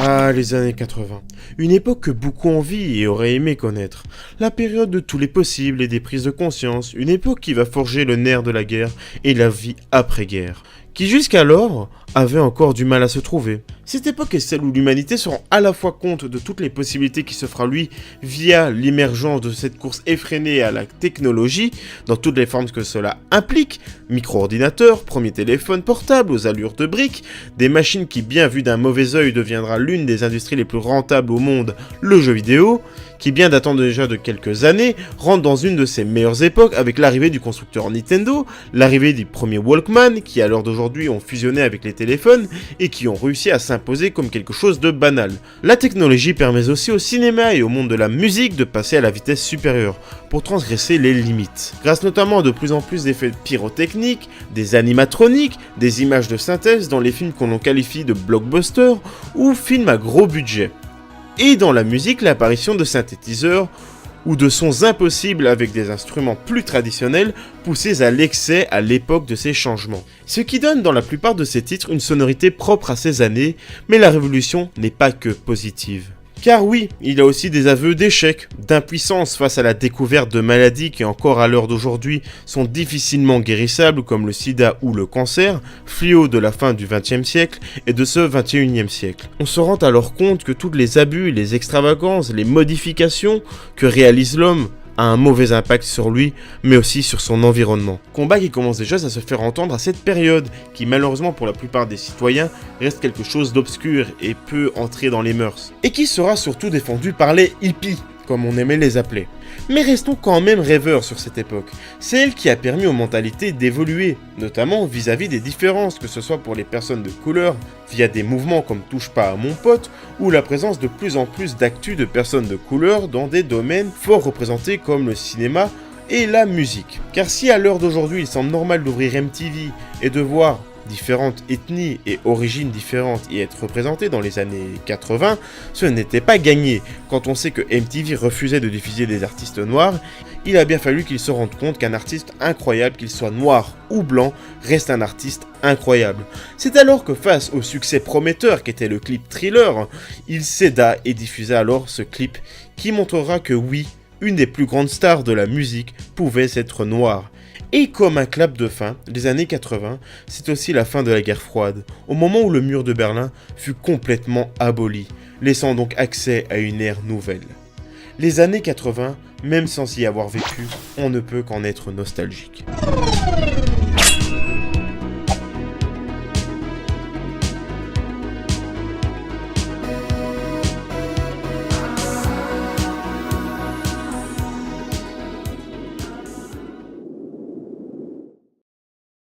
Ah, les années 80. Une époque que beaucoup envient et auraient aimé connaître. La période de tous les possibles et des prises de conscience. Une époque qui va forger le nerf de la guerre et la vie après-guerre. Qui jusqu'alors avait encore du mal à se trouver. Cette époque est celle où l'humanité se rend à la fois compte de toutes les possibilités qui s'offrent à lui via l'émergence de cette course effrénée à la technologie, dans toutes les formes que cela implique, micro-ordinateur, premier téléphone portable aux allures de briques, des machines qui bien vues d'un mauvais œil deviendra l'une des industries les plus rentables au monde, le jeu vidéo, qui bien datant déjà de quelques années, rentre dans une de ses meilleures époques avec l'arrivée du constructeur Nintendo, l'arrivée des premiers Walkman qui à l'heure d'aujourd'hui ont fusionné avec les téléphones et qui ont réussi à s'imposer comme quelque chose de banal. La technologie permet aussi au cinéma et au monde de la musique de passer à la vitesse supérieure pour transgresser les limites. Grâce notamment à de plus en plus d'effets pyrotechniques, des animatroniques, des images de synthèse dans les films qu'on en qualifie de blockbusters ou films à gros budget. Et dans la musique, l'apparition de synthétiseurs ou de sons impossibles avec des instruments plus traditionnels poussés à l'excès à l'époque de ces changements. Ce qui donne dans la plupart de ces titres une sonorité propre à ces années, mais la révolution n'est pas que positive. Car oui, il y a aussi des aveux d'échec, d'impuissance face à la découverte de maladies qui encore à l'heure d'aujourd'hui sont difficilement guérissables comme le sida ou le cancer, fléaux de la fin du XXe siècle et de ce XXIe siècle. On se rend alors compte que tous les abus, les extravagances, les modifications que réalise l'homme a un mauvais impact sur lui, mais aussi sur son environnement. Combat qui commence déjà à se faire entendre à cette période, qui malheureusement pour la plupart des citoyens reste quelque chose d'obscur et peu entré dans les mœurs. Et qui sera surtout défendu par les hippies, comme on aimait les appeler. Mais restons quand même rêveurs sur cette époque. C'est elle qui a permis aux mentalités d'évoluer, notamment vis-à-vis des différences, que ce soit pour les personnes de couleur, via des mouvements comme Touche pas à mon pote, ou la présence de plus en plus d'actu de personnes de couleur dans des domaines fort représentés comme le cinéma et la musique. Car si à l'heure d'aujourd'hui il semble normal d'ouvrir MTV et de voir différentes ethnies et origines différentes y être représentées dans les années 80, ce n'était pas gagné. Quand on sait que MTV refusait de diffuser des artistes noirs, il a bien fallu qu'ils se rendent compte qu'un artiste incroyable, qu'il soit noir ou blanc, reste un artiste incroyable. C'est alors que face au succès prometteur qu'était le clip Thriller, il céda et diffusa alors ce clip qui montrera que oui, une des plus grandes stars de la musique pouvait être noire. Et comme un clap de fin, les années 80, c'est aussi la fin de la guerre froide, au moment où le mur de Berlin fut complètement aboli, laissant donc accès à une ère nouvelle. Les années 80, même sans y avoir vécu, on ne peut qu'en être nostalgique.